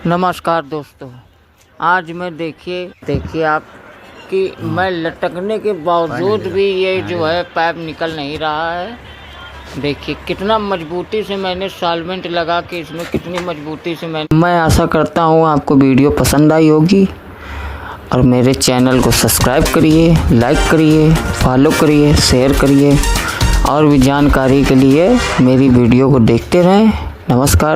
नमस्कार दोस्तों, आज मैं देखिए आप कि मैं लटकने के बावजूद भी ये जो है पाइप निकल नहीं रहा है। देखिए कितना मजबूती से मैंने सॉल्वेंट लगा के इसमें कितनी मजबूती से मैं आशा करता हूँ आपको वीडियो पसंद आई होगी और मेरे चैनल को सब्सक्राइब करिए, लाइक करिए, फॉलो करिए, शेयर करिए और भी जानकारी के लिए मेरी वीडियो को देखते रहें। नमस्कार।